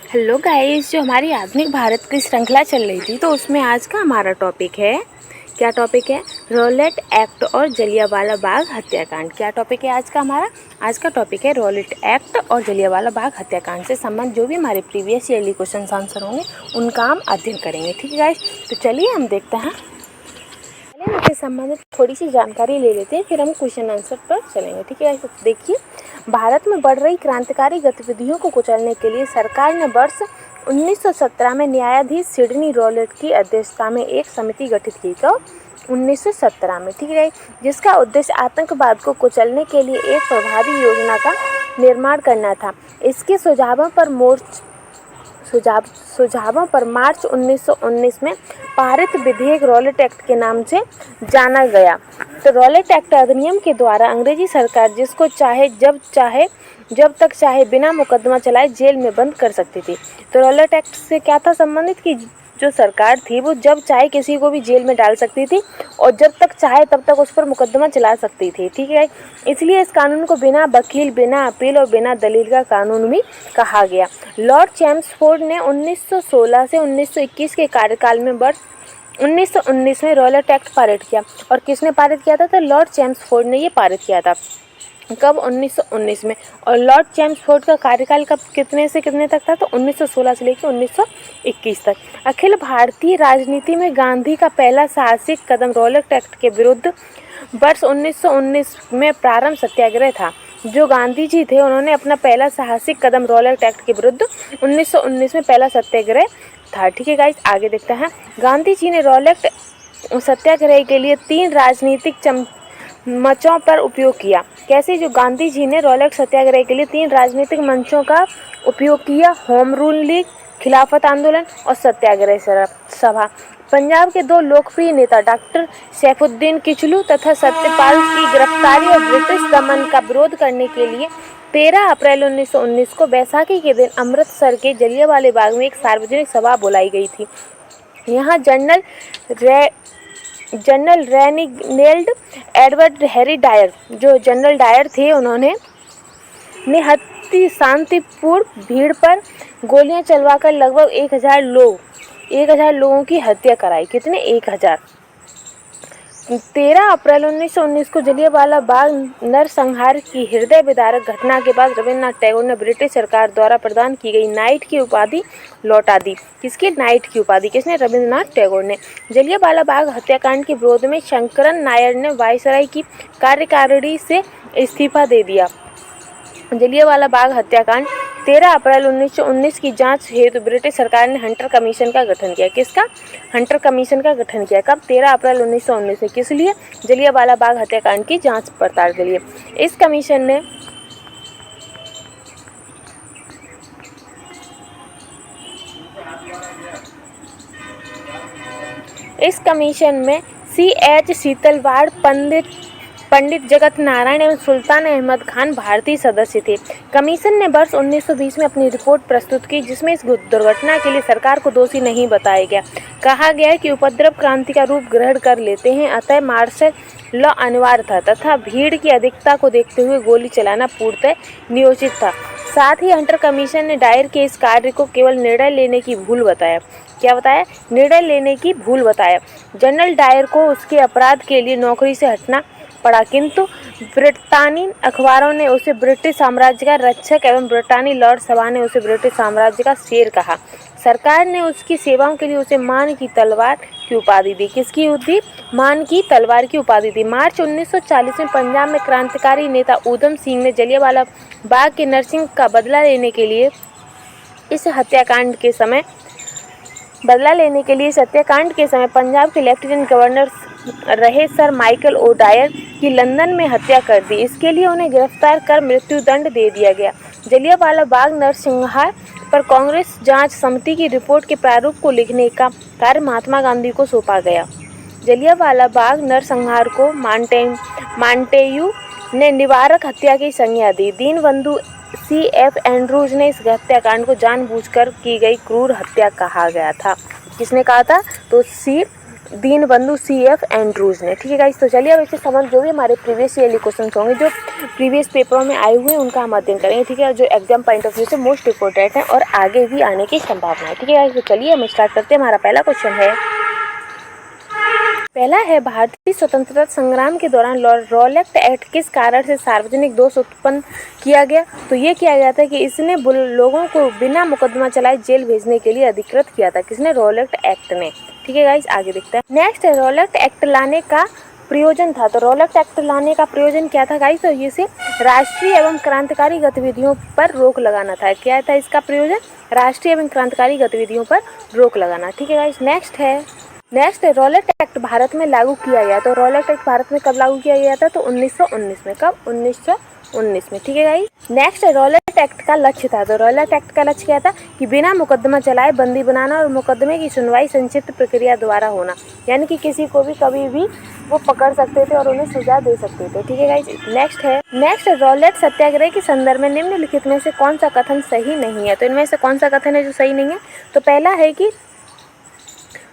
Hello guys, जो हमारी आधुनिक भारत की श्रृंखला चल रही थी तो उसमें आज का हमारा टॉपिक है, क्या टॉपिक है? रॉलेट एक्ट और जलियांवाला बाग हत्याकांड। क्या टॉपिक है आज का हमारा? आज का टॉपिक है रॉलेट एक्ट और जलियांवाला बाग हत्याकांड से संबंधित जो भी हमारे प्रीवियस ईयरली क्वेश्चन आंसर होंगे उनका हम अध्ययन करेंगे। ठीक है गाइस, तो चलिए हम देखते हैं। पहले हम इससे संबंधित थोड़ी सी जानकारी ले लेते हैं, फिर हम क्वेश्चन आंसर पर चलेंगे। ठीक है, तो देखिए, भारत में बढ़ रही क्रांतिकारी गतिविधियों को कुचलने के लिए सरकार ने वर्ष 1917 में न्यायाधीश सिडनी रॉलेट की अध्यक्षता में एक समिति गठित की। तो 1917 में, ठीक है, जिसका उद्देश्य आतंकवाद को कुचलने के लिए एक प्रभावी योजना का निर्माण करना था। इसके सुझावों पर मार्च 1919 में पारित विधेयक रॉलेट एक्ट के नाम से जाना गया। तो रॉलेट एक्ट अधिनियम के द्वारा अंग्रेजी सरकार जिसको चाहे जब तक चाहे बिना मुकदमा चलाए जेल में बंद कर सकती थी। तो रॉलेट एक्ट से क्या था संबंधित कि जो सरकार थी वो जब चाहे किसी को भी जेल में डाल सकती थी और जब तक चाहे तब तक उस पर मुकदमा चला सकती थी। ठीक है, इसलिए इस कानून को बिना वकील, बिना अपील और बिना दलील का कानून भी कहा गया। लॉर्ड चैम्सफोर्ड ने 1916 से 1921 के कार्यकाल में वर्ष 1919 में रॉलेट एक्ट पारित किया। और किसने पारित किया था? तो लॉर्ड चैम्सफोर्ड ने ये पारित किया था। कब? 1919 में। और लॉर्ड चैम्सफोर्ड का कार्यकाल कब कितने से कितने तक था? तो 1916 से लेकर 1921 तक। अखिल भारतीय राजनीति में गांधी का पहला साहसिक कदम रॉलेट एक्ट के विरुद्ध वर्ष 1919 में प्रारंभ सत्याग्रह था। जो गांधी जी थे उन्होंने अपना पहला साहसिक कदम रॉलेट एक्ट के विरुद्ध 1919 में पहला सत्याग्रह था। ठीक है गाइस, आगे देखते हैं। गांधी जी ने रॉलेट सत्याग्रह के लिए 3 राजनीतिक मंचों पर उपयोग किया। कैसे? जो गांधी जी ने रॉलेट सत्याग्रह के लिए 3 राजनीतिक मंचों का उपयोग किया: होम रूल लीग, खिलाफत आंदोलन और सत्याग्रह सभा। पंजाब के 2 लोकप्रिय नेता डॉक्टर सैफुद्दीन किचलू तथा सत्यपाल की गिरफ्तारी और ब्रिटिश दमन का विरोध करने के लिए 13 अप्रैल 1919 को बैसाखी के दिन अमृतसर के जलियांवाला बाग में एक सार्वजनिक सभा बुलाई गई थी। यहाँ जनरल रेनिगेल्ड एडवर्ड हैरी डायर, जो जनरल डायर थे, उन्होंने शांतिपूर्ण भीड़ पर गोलियां चलवाकर लगभग 1000 लोगों की हत्या कराई। कितने? 1000। 13 अप्रैल 1919 को जलियांवाला बाग नरसंहार की हृदय विदारक घटना के बाद रविन्द्रनाथ टैगोर ने ब्रिटिश सरकार द्वारा प्रदान की गई नाइट की उपाधि लौटा दी। किसकी? नाइट की उपाधि किसने? रविन्द्रनाथ टैगोर ने। जलियांवाला बाग हत्याकांड के विरोध में शंकरन नायर ने वायसराय की कार्यकारिणी से इस्तीफा दे दिया। जलियांवाला बाग हत्याकांड 13 अप्रैल 1919 की जांच हेतु ब्रिटिश सरकार ने हंटर कमीशन का गठन किया। किसका? हंटर कमीशन का गठन किया। कब? 13 अप्रैल 1919 में। किस लिए? जलियांवाला बाग हत्याकांड की जांच पड़ताल के लिए। इस कमीशन में C.H. सीतलवाड़, पंडित जगत नारायण एवं सुल्तान अहमद खान भारतीय सदस्य थे। कमीशन ने वर्ष 1920 में अपनी रिपोर्ट प्रस्तुत की, जिसमें इस दुर्घटना के लिए सरकार को दोषी नहीं बताया गया। कहा गया कि उपद्रव क्रांति का रूप ग्रहण कर लेते हैं, अतः मार्शल लॉ अनिवार्य था तथा भीड़ की अधिकता को देखते हुए गोली चलाना पूर्णतः नियोजित था। साथ ही हंटर कमीशन ने डायर के इस कार्य को केवल निर्णय लेने की भूल बताया। क्या बताया? निर्णय लेने की भूल बताया। जनरल डायर को उसके अपराध के लिए नौकरी से हटना पड़ा, किंतु ब्रिटानी अखबारों ने उसे ब्रिटिश साम्राज्य का रक्षक एवं ब्रिटानी लॉर्ड सभा ने उसे ब्रिटिश साम्राज्य का शेर कहा। सरकार ने उसकी सेवाओं के लिए उसे मान की तलवार की उपाधि दी। किसकी उपाधि? मान की तलवार की उपाधि दी। मार्च 1940 में पंजाब में क्रांतिकारी नेता ऊधम सिंह ने जलियांवाला बाग के नरसिंह का बदला लेने के लिए इस हत्याकांड के समय पंजाब के लेफ्टिनेंट गवर्नर रहे सर माइकल ओ डायर की लंदन में हत्या कर दी। इसके लिए उन्हें गिरफ्तार कर मृत्युदंड दे दिया गया। जलियांवाला बाग नरसंहार पर कांग्रेस जांच समिति की रिपोर्ट के प्रारूप को लिखने का कार्य महात्मा गांधी को सौंपा गया। जलियांवाला बाग नरसंहार को मांटेयू ने निवारक हत्या की संज्ञा दी। दीनबंधु C.F. एंड्रूज ने इस हत्याकांड को जानबूझकर की गई क्रूर हत्या कहा गया था। किसने कहा था? तो दीनबंधु CF एंड्रूज ने। ठीक है गाइस, तो चलिए अब इससे संबंध जो भी हमारे प्रीवियस ईयरली क्वेश्चन होंगे जो प्रीवियस पेपरों में आए हुए हैं उनका हम अध्ययन करेंगे। ठीक है, जो एग्जाम पॉइंट ऑफ व्यू से मोस्ट इंपॉर्टेंट है और आगे भी आने की संभावना है। ठीक है गाइस, तो चलिए हम स्टार्ट करते हैं। हमारा पहला क्वेश्चन है, पहला है भारतीय स्वतंत्रता संग्राम के दौरान रॉलेट एक्ट किस कारण से सार्वजनिक दोष उत्पन्न किया गया। तो ये किया गया था कि इसने लोगों को बिना मुकदमा चलाए जेल भेजने के लिए अधिकृत किया था। किसने? रॉलेट एक्ट ने। ठीक है गाइस, आगे देखते हैं। नेक्स्ट है, रॉलेट एक्ट लाने का प्रयोजन था। तो रॉलेट एक्ट लाने का प्रयोजन क्या था गाइस? तो ये से राष्ट्रीय एवं क्रांतिकारी गतिविधियों पर रोक लगाना था। क्या था इसका प्रयोजन? राष्ट्रीय एवं क्रांतिकारी गतिविधियों पर रोक लगाना। ठीक है गाइस, नेक्स्ट है रॉलेट एक्ट भारत में लागू किया गया। तो रॉलेट एक्ट भारत में कब लागू किया गया था? तो 1919 में। कब? 1919 में। ठीक है गाइस, नेक्स्ट है रॉलेट एक्ट का लक्ष्य था। तो रॉलेट एक्ट का लक्ष्य क्या था? कि बिना मुकदमा चलाए बंदी बनाना और मुकदमे की सुनवाई संक्षिप्त प्रक्रिया द्वारा होना, यानी कि किसी को भी कभी भी वो पकड़ सकते थे और उन्हें सजा दे सकते थे। ठीक है गाइस, नेक्स्ट है रॉलेट सत्याग्रह के संदर्भ में निम्नलिखित में से कौन सा कथन सही नहीं है। तो इनमें से कौन सा कथन है जो सही नहीं है? तो पहला है कि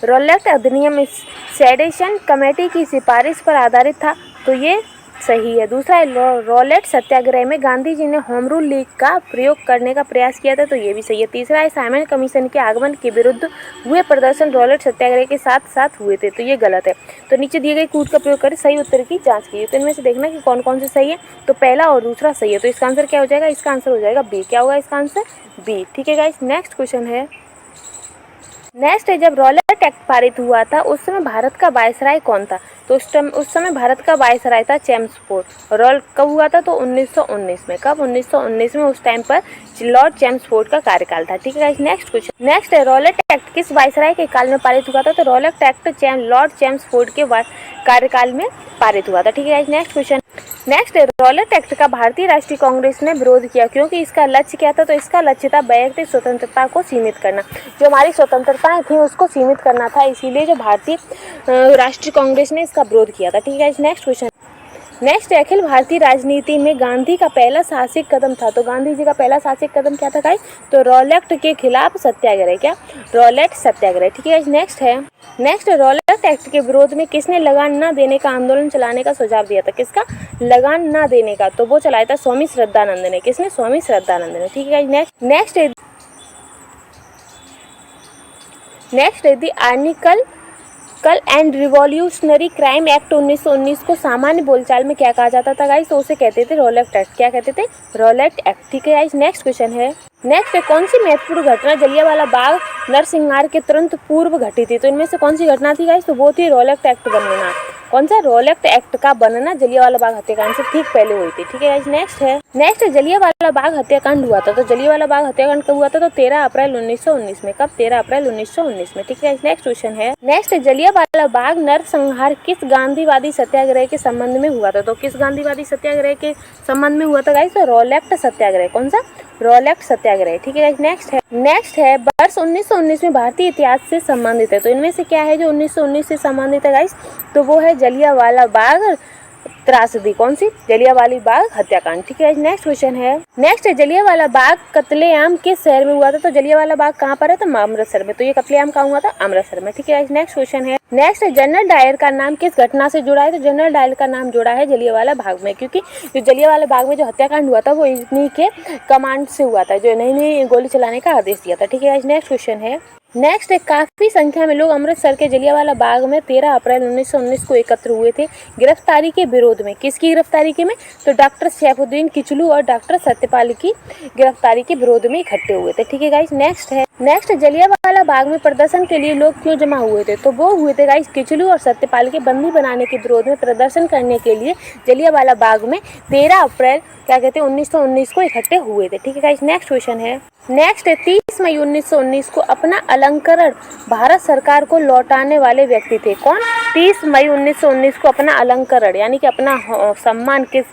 रॉलेट अधिनियम सेडेशन कमेटी की सिफारिश पर आधारित था। तो ये सही है। दूसरा है रॉलेट सत्याग्रह में गांधी जी ने होम रूल लीग का प्रयोग करने का प्रयास किया था। तो ये भी सही है। तीसरा है साइमन कमीशन के आगमन के विरुद्ध हुए प्रदर्शन रॉलेट सत्याग्रह के साथ साथ हुए थे। तो ये गलत है। तो नीचे दिए गए कूट का प्रयोग कर सही उत्तर की जांच कीजिए। तो इनमें से देखना कि कौन कौन से सही है। तो पहला और दूसरा सही है। तो इसका आंसर क्या हो जाएगा? इसका आंसर हो जाएगा बी। क्या होगा इसका आंसर? बी। ठीक है गाइस, नेक्स्ट क्वेश्चन है, नेक्स्ट है जब रॉलेट एक्ट पारित हुआ था उस समय भारत का वायसराय कौन था। तो उस समय भारत का वायसराय था चेम्सफोर्ड। रॉल कब हुआ था? तो 1919 में। कब? 1919 में। उस टाइम पर लॉर्ड चेम्सफोर्ड का कार्यकाल था। ठीक है गाइस, नेक्स्ट क्वेश्चन, नेक्स्ट है रॉलेट एक्ट किस वायसराय के काल में पारित हुआ था। तो रॉलेट एक्ट लॉर्ड चेम्सफोर्ड के कार्यकाल में पारित हुआ था। ठीक है गाइस, नेक्स्ट क्वेश्चन, नेक्स्ट है रॉलेट एक्ट का भारतीय राष्ट्रीय कांग्रेस ने विरोध किया क्योंकि इसका लक्ष्य क्या था। तो इसका लक्ष्य था वैयक्तिक स्वतंत्रता को सीमित करना। जो हमारी स्वतंत्रताएं थी उसको सीमित करना था, इसीलिए जो भारतीय राष्ट्रीय कांग्रेस ने इसका विरोध किया था। ठीक है, next question, next Akhil Bharatiya राजनीति में गांधी का पहला साहसिक कदम था। तो गांधी जी का पहला साहसिक कदम क्या था गाइस? तो रॉलेट के खिलाफ सत्याग्रह। क्या? रॉलेट सत्याग्रह। ठीक है, नेक्स्ट रॉलेट एक्ट के विरोध में किसने लगान न देने का आंदोलन चलाने का सुझाव दिया था। किसका? लगान न देने का। तो वो चलाया था स्वामी श्रद्धानंद ने। किसने? स्वामी श्रद्धानंद ने। ठीक है, नेक्स्ट है the article and revolutionary crime act 1919 को सामान्य बोलचाल में क्या कहा जाता था गाइस? तो उसे कहते थे रॉलेट एक्ट। क्या कहते थे? Rowlatt act. ठीक है गाइस, नेक्स्ट क्वेश्चन है, नेक्स्ट कौन सी महत्वपूर्ण घटना जलियांवाला बाग नरसंहार के तुरंत पूर्व घटी थी। तो इनमें से कौन सी घटना थी गाइस? तो वो थी रॉलेट एक्ट बनना। कौन सा? रॉलेट एक्ट का बनना जलियांवाला बाग हत्याकांड से ठीक पहले हुई थी। ठीक है गाइस, नेक्स्ट जलियांवाला बाग हत्याकांड हुआ था। तो जलियांवाला बाग हत्याकांड कब हुआ था? तो 13 अप्रैल 1919 में। कब? 13 अप्रैल 1919 में। ठीक है, नेक्स्ट क्वेश्चन है, नेक्स्ट जलियांवाला बाग नरसंहार किस गांधीवादी सत्याग्रह के संबंध में हुआ था। तो किस गांधीवादी सत्याग्रह के संबंध में हुआ था गाइस? तो रॉलेट सत्याग्रह। कौन सा? रॉलेट सत्याग्रह। ठीक है, नेक्स्ट है वर्ष 1919 में भारतीय इतिहास से संबंधित है। तो इनमें से क्या है जो 1919 से संबंधित है गाइस? तो वो है जलियांवाला बाग त्रासदी। कौन सी? जलियांवाला बाग हत्याकांड। ठीक है, नेक्स्ट क्वेश्चन है, नेक्स्ट है जलियांवाला बाग कत्लेआम किस शहर में हुआ था। तो जलियांवाला बाग कहाँ पर है? तो अमृतसर में। तो ये कत्लेआम कहाँ हुआ था? अमृतसर में। ठीक है, नेक्स्ट क्वेश्चन है, नेक्स्ट जनरल डायर का नाम किस घटना से जुड़ा है। तो जनरल डायर का नाम जुड़ा है जलियांवाला बाग में, क्योंकि जो जलियांवाला बाग में जो हत्याकांड हुआ था वो इन्हीं के कमांड से हुआ था, जो इन्होंने गोली चलाने का आदेश दिया था। ठीक है, नेक्स्ट क्वेश्चन है, नेक्स्ट है काफी संख्या में लोग अमृतसर के जलियांवाला बाग में 13 अप्रैल 1919 को एकत्र हुए थे गिरफ्तारी के विरोध में। किसकी गिरफ्तारी के में? तो डॉक्टर सैफुद्दीन किचलू और डॉक्टर सत्यपाल की गिरफ्तारी के विरोध में इकट्ठे हुए थे। ठीक है गाइस, नेक्स्ट जलियांवाला बाग में प्रदर्शन के लिए लोग क्यों जमा हुए थे। तो वो हुए थे गाइस किचलू और सत्यपाल के बंदी बनाने के विरोध में प्रदर्शन करने के लिए जलियांवाला बाग में 13 अप्रैल 1919 को इकट्ठे हुए थे। ठीक है गाइस, नेक्स्ट क्वेश्चन है, नेक्स्ट 30 मई 1919 को अपना अलंकरण भारत सरकार को लौटाने वाले व्यक्ति थे। कौन? 30 मई 1919 को अपना अलंकरण यानी कि अपना सम्मान किस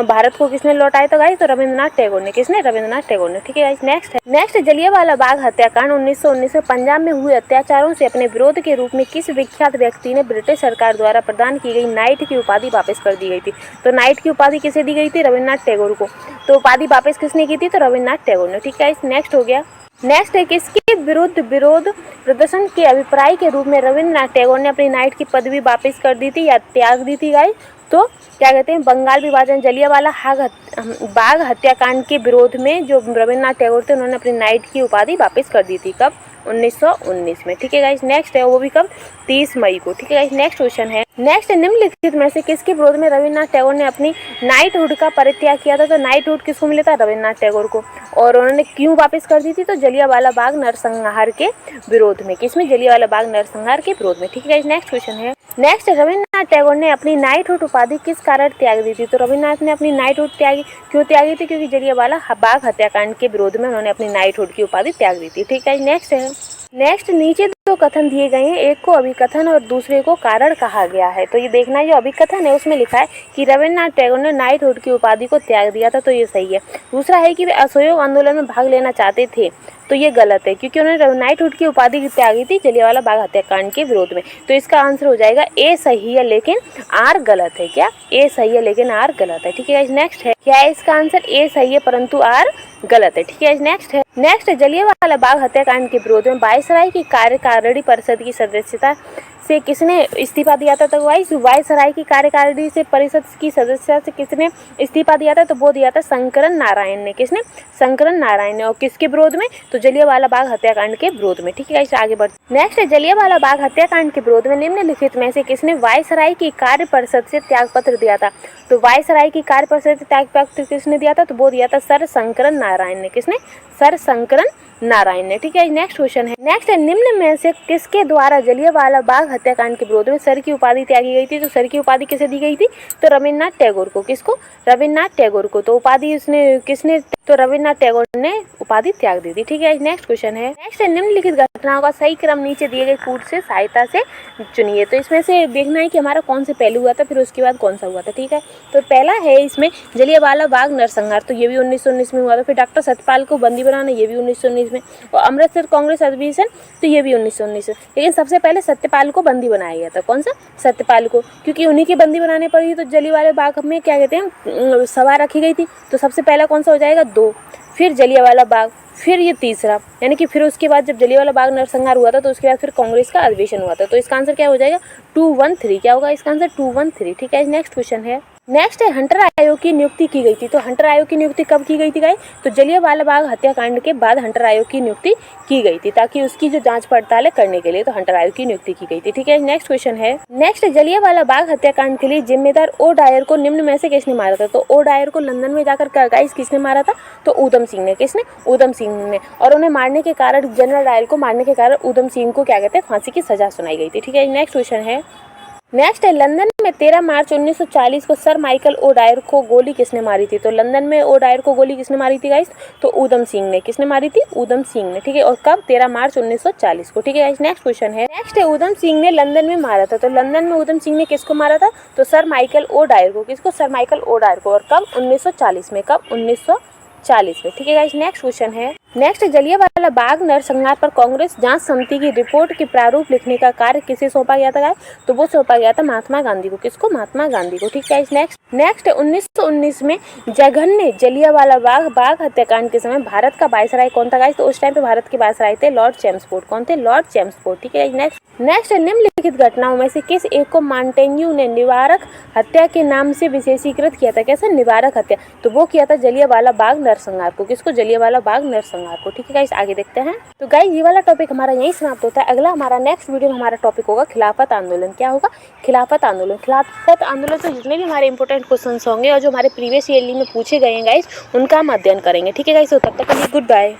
भारत को किसने लौटाया था गाइस? तो रविंद्रनाथ टैगोर ने। किसने? रविंद्रनाथ टैगोर ने। ठीक है गाइस, नेक्स्ट जलियांवाला बाग हत्याकांड 1919 में पंजाब में हुए अत्याचारों से अपने विरोध के रूप में किस विख्यात व्यक्ति ने ब्रिटिश सरकार द्वारा प्रदान की गई नाइट की उपाधि वापस कर दी गई थी। तो नाइट की उपाधि किसे दी गई थी? रविंद्रनाथ टैगोर को। तो उपाधि वापस किसने की थी? तो रविंद्रनाथ टैगोर ने। ठीक है, नेक्स्ट हो गया, नेक्स्ट है किसके विरुद्ध विरोध प्रदर्शन के अभिप्राय के रूप में रविन्द्रनाथ टैगोर ने अपनी नाइट की पदवी वापस कर दी थी या त्याग दी थी गाइस? तो क्या कहते हैं, बंगाल विभाजन, जलियांवाला बाग हत्याकांड के विरोध में जो रविन्द्रनाथ टैगोर थे उन्होंने अपनी नाइट की उपाधि वापस कर दी थी। कब? 1919 में। ठीक है गाइस। नेक्स्ट है वो भी कब? 30 मई को। ठीक है गाइस। नेक्स्ट क्वेश्चन है, नेक्स्ट निम्नलिखित में से किसके विरोध में रविन्द्रनाथ टैगोर ने अपनी नाइटहुड का परित्याग किया था? तो नाइटहुड किसको मिला था? रविन्द्रनाथ टैगोर को। और उन्होंने क्यों वापस कर दी थी? तो जलियांवाला बाग नरसंहार के विरोध में। किसमें? जलियांवाला बाग नरसंहार के विरोध में। ठीक है गाइस। नेक्स्ट क्वेश्चन है, नेक्स्ट रविन्द्रनाथ टैगोर ने अपनी नाइटहुड उपाधि किस कारण त्याग दी थी? तो रविन्द्रनाथ ने अपनी नाइटहुड क्यों त्यागी थी? क्योंकि जलियांवाला बाग हत्याकांड के विरोध में उन्होंने अपनी नाइटहुड की उपाधि त्याग दी थी। ठीक है। नेक्स्ट है, नेक्स्ट नीचे दो कथन दिए गए हैं, एक को अभिकथन और दूसरे को कारण कहा गया है। तो ये देखना है, जो अभिकथन है उसमें लिखा है कि रविन्द्रनाथ टैगोर ने नाइटहुड की उपाधि को त्याग दिया था, तो ये सही है। दूसरा है कि वे असहयोग आंदोलन में भाग लेना चाहते थे, तो ये गलत है क्योंकि उन्होंने नाइटहुड की उपाधि त्यागी थी जलियांवाला बाग हत्याकांड के विरोध में। तो इसका आंसर हो जाएगा ए सही है लेकिन आर गलत है। क्या? ए सही है लेकिन आर गलत है। ठीक है। नेक्स्ट है, क्या है इसका आंसर? ए सही है परंतु आर गलत है। ठीक है। नेक्स्ट है, नेक्स्ट जलियांवाला बाग हत्याकांड के विरोध में वायसराय की कार्यकारिणी परिषद की सदस्यता से किसने इस्तीफा दिया था? तो वायसराय की कार्यकारिणी से परिषद की सदस्यता से किसने इस्तीफा दिया था? तो वो दिया था शंकरन नारायण ने। किसने? शंकरन नारायण ने। और किसके विरोध में? तो जलियांवाला बाग हत्याकांड के विरोध में। ठीक है। इसे आगे बढ़ते, नेक्स्ट है जलियांवाला बाग हत्याकांड के विरोध में निम्नलिखित में से किसने वायसराय की कार्य परिषद से त्यागपत्र दिया था? तो वायसराय की कार्य परिषद से त्यागपत्र किसने दिया था? तो वो दिया था सर शंकरन नारायण ने। किसने? सर शंकरन नारायण ने। ठीक है। नेक्स्ट क्वेश्चन है, नेक्स्ट है निम्न में से किसके द्वारा जलियांवाला बाग हत्याकांड के विरोध में सर की उपाधि त्यागी गई थी? तो सर की उपाधि किसे दी गई थी? तो रविन्द्रनाथ टैगोर को। किसको? रविन्द्रनाथ टैगोर को। तो उपाधि उसने किसने? तो रविन्द्रनाथ टैगोर ने उपाधि त्याग दी थी। ठीक है। नेक्स्ट क्वेश्चन है, नेक्स्ट है निम्नलिखित घटनाओं का सही क्रम नीचे दिए गए कूट से सहायता से चुनिए। तो इसमें से देखना है कि हमारा कौन से पहलू हुआ था, फिर उसके बाद कौन सा हुआ था। ठीक है। तो पहला है इसमें जलियांवाला बाग नरसंहार, तो ये भी 1919 में हुआ था। फिर डॉक्टर सत्यपाल को बंदी बनाना, ये भी 1919 में। और अमृतसर कांग्रेस अधिवेशन, तो ये भी 1919 में। लेकिन सबसे पहले सत्यपाल को बंदी बनाया गया था। कौन सा? सत्यपाल को, क्योंकि उन्हीं की बंदी बनाने पर ही तो जलियांवाला बाग में क्या कहते हैं सभा रखी गई थी। तो सबसे पहला कौन सा हो जाएगा? 2, फिर जलियांवाला बाग, फिर ये तीसरा, यानी कि फिर उसके बाद जब जलियांवाला बाग नरसंहार हुआ था तो उसके बाद फिर कांग्रेस का अधिवेशन हुआ था। तो इसका आंसर क्या हो जाएगा? 213। क्या होगा इसका आंसर? 213। ठीक है। नेक्स्ट क्वेश्चन है, नेक्स्ट है हंटर आयोग की नियुक्ति की गई थी। तो हंटर आयोग की नियुक्ति कब की गई थी गाइस? तो जलियांवाला बाग हत्याकांड के बाद हंटर आयोग की नियुक्ति की गई थी, ताकि उसकी जो जांच पड़ताल करने के लिए तो हंटर आयोग की नियुक्ति की गई थी। ठीक है। नेक्स्ट क्वेश्चन है, नेक्स्ट जलियांवाला बाग हत्याकांड के लिए जिम्मेदार ओ डायर को निम्न में से किसने मारा था? तो ओ डायर को लंदन में जाकर गाइस किसने मारा था? तो ऊधम सिंह ने। किसने? ऊधम सिंह ने। और उन्हें मारने के कारण, जनरल डायर को मारने के कारण ऊधम सिंह को क्या कहते हैं फांसी की सजा सुनाई गई थी। ठीक है। नेक्स्ट क्वेश्चन है, नेक्स्ट है लंदन में 13 मार्च 1940 को सर माइकल ओ डायर को गोली किसने मारी थी? तो लंदन में ओ डायर को गोली किसने मारी थी गाइस? तो ऊधम सिंह ने। किसने मारी थी? ऊधम सिंह ने। ठीक है। और कब? 13 मार्च 1940 को। ठीक है गाइस। नेक्स्ट क्वेश्चन है, नेक्स्ट है ऊधम सिंह ने लंदन में मारा था। तो लंदन में ऊधम सिंह ने किसको मारा था? तो सर माइकल ओ डायर को। किसको? सर माइकल ओ डायर को। और कब? 1940 में। कब? 1940 में। ठीक है गाइस। नेक्स्ट क्वेश्चन है, नेक्स्ट जलियांवाला बाग नरसंहार पर कांग्रेस जांच समिति की रिपोर्ट के प्रारूप लिखने का कार्य किसे सौंपा गया था? तो वो सौंपा गया था महात्मा गांधी को। किसको? महात्मा गांधी को। ठीक है। नेक्स्ट 1919 में जघन्य जलियांवाला बाग हत्याकांड के समय भारत का वायसराय कौन था गाइस? तो उस टाइम पे भारत के वायसराय थे लॉर्ड चैम्सफोर्ड। कौन थे? Lord Chelmsford. ठीक है। नेक्स्ट निम्नलिखित घटनाओं में से किस एक को मांटेन्यू ने निवारक हत्या के नाम से विशेषीकृत किया था? कैसे? निवारक हत्या। तो वो किया था जलियांवाला बाग नरसंहार को। किसको? जलियांवाला बाग नरसंहार को। ठीक है गाइस। आगे देखते हैं। तो गाइस ये वाला टॉपिक हमारा यहीं समाप्त होता है। अगला हमारा नेक्स्ट वीडियो में हमारा टॉपिक होगा खिलाफत आंदोलन। क्या होगा? खिलाफत आंदोलन। खिलाफत आंदोलन से जितने भी हमारे इंपॉर्टेंट क्वेश्चंस होंगे और जो हमारे प्रीवियस ईयर में पूछे गए हैं गाइस, उनका हम अध्ययन करेंगे। ठीक है गाइस। तो तब तक के लिए गुड बाय।